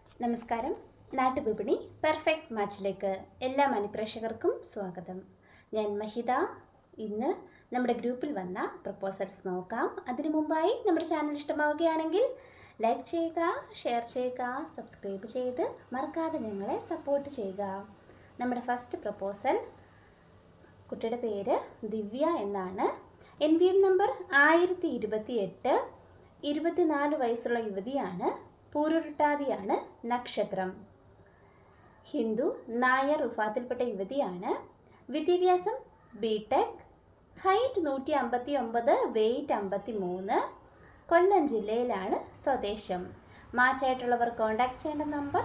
നമസ്കാരം. നാട്ടുവിപണി പെർഫെക്റ്റ് മാച്ചിലേക്ക് എല്ലാ മാന്യപ്രേക്ഷകർക്കും സ്വാഗതം. ഞാൻ മഹിത. ഇന്ന് നമ്മുടെ ഗ്രൂപ്പിൽ വന്ന പ്രപ്പോസൽസ് നോക്കാം. അതിനു മുമ്പായി നമ്മുടെ ചാനൽ ഇഷ്ടമാവുകയാണെങ്കിൽ ലൈക്ക് ചെയ്യുക, ഷെയർ ചെയ്യുക, സബ്സ്ക്രൈബ് ചെയ്ത് മറക്കാതെ ഞങ്ങളെ സപ്പോർട്ട് ചെയ്യുക. നമ്മുടെ ഫസ്റ്റ് പ്രപ്പോസൽ, കുട്ടിയുടെ പേര് ദിവ്യ എന്നാണ്. NVM നമ്പർ 1028, 24 വയസ്സുള്ള യുവതിയാണ്. പൂരുരുട്ടാതിയാണ് നക്ഷത്രം. ഹിന്ദു, നായർ വിഭാഗത്തിൽപ്പെട്ട യുവതിയാണ്. വിദ്യാഭ്യാസം BTech. Height 159, weight 53. കൊല്ലം ജില്ലയിലാണ് സ്വദേശം. മാച്ചായിട്ടുള്ളവർ കോൺടാക്ട് ചെയ്യേണ്ട നമ്പർ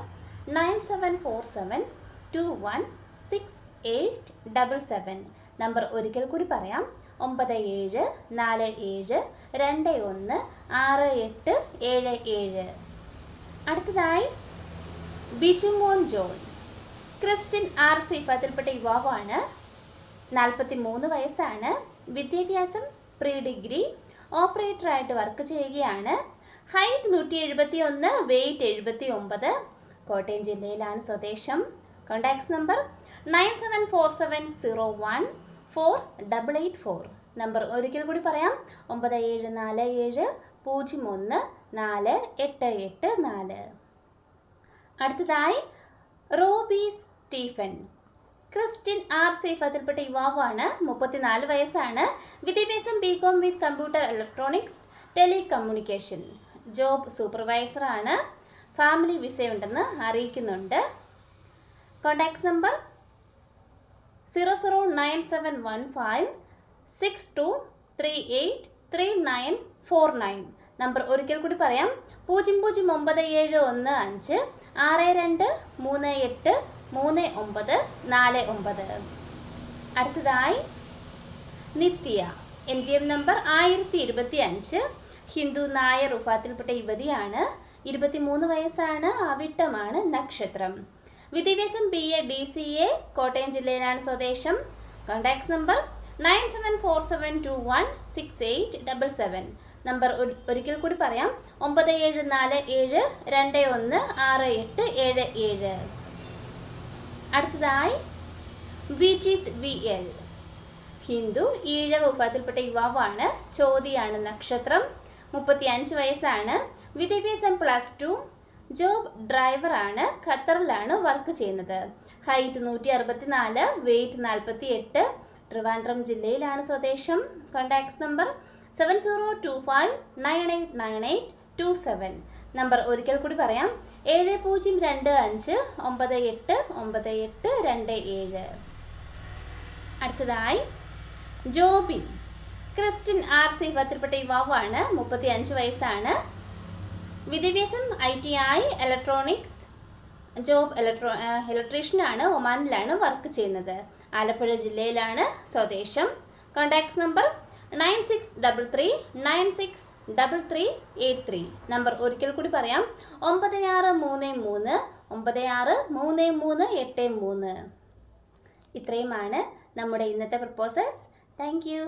9747216877. നമ്പർ ഒരിക്കൽ കൂടി പറയാം: 9747216877. അടുത്തതായി ബിജുമോൻ ജോൺ. ക്രിസ്ത്യൻ RC വിഭാഗത്തിൽപ്പെട്ട യുവാവാണ്. 43 വയസ്സാണ്. വിദ്യാഭ്യാസം പ്രീ-ഡിഗ്രി. ഓപ്പറേറ്ററായിട്ട് വർക്ക് ചെയ്യുകയാണ്. Height 171, weight 79. കോട്ടയം ജില്ലയിലാണ് സ്വദേശം. Contacts number 9747014884. നമ്പർ ഒരിക്കൽ കൂടി പറയാം: 9747014884. അടുത്തതായി റോബി സ്റ്റീഫൻ. ക്രിസ്ത്യൻ RC വിഭാഗത്തിൽപ്പെട്ട യുവാവാണ്. 34 വയസ്സാണ്. വിദ്യാഭ്യാസം BCom with computer electronics telecommunication. Job സൂപ്പർവൈസറാണ്. ഫാമിലി വിസയുണ്ടെന്ന് അറിയിക്കുന്നുണ്ട്. Contacts number 00971562383949. നമ്പർ ഒരിക്കൽ കൂടി പറയാം: 00971562383949. അടുത്തതായി നിത്യ. NVM നമ്പർ 1025, ഹിന്ദു, നായർ വിഭാഗത്തിൽപ്പെട്ട യുവതിയാണ്. 23 വയസ്സാണ്. അവിട്ടമാണ് നക്ഷത്രം. വിദ്യാഭ്യാസം BA BCA. കോട്ടയം ജില്ലയിലാണ് സ്വദേശം. Contacts number 9747216877. നമ്പർ ഒരിക്കൽ കൂടി പറയാം: 9747216877. അടുത്തതായി വിജിത് VL. ഹിന്ദു, ഈഴവ വിഭാഗത്തിൽപ്പെട്ട യുവാവാണ്. ചോതിയാണ് നക്ഷത്രം. 35 വയസ്സാണ്. വിദ്യാഭ്യാസം +2. ജോബ് ഡ്രൈവറാണ്. ഖത്തറിലാണ് വർക്ക് ചെയ്യുന്നത്. Height 164, weight 48. ട്രിവാൻഡ്രം ജില്ലയിലാണ് സ്വദേശം. Contacts number 7025989827. നമ്പർ ഒരിക്കൽ കൂടി പറയാം: 7025989827. അടുത്തതായി ജോബിൻ. ക്രിസ്ത്യൻ RC വിഭാഗത്തിൽപ്പെട്ട യുവാവാണ്. 35 വയസ്സാണ്. വിദ്യാഭ്യാസം ITI ഇലക്ട്രോണിക്സ്. ജോബ് ഇലക്ട്രീഷ്യനാണ്. ഒമാനിലാണ് വർക്ക് ചെയ്യുന്നത്. ആലപ്പുഴ ജില്ലയിലാണ് സ്വദേശം. Contacts number 9633963383. നമ്പർ ഒരിക്കൽ കൂടി പറയാം: 9633963383. ഇത്രയുമാണ് നമ്മുടെ ഇന്നത്തെ പ്രപ്പോസൽസ്. Thank you.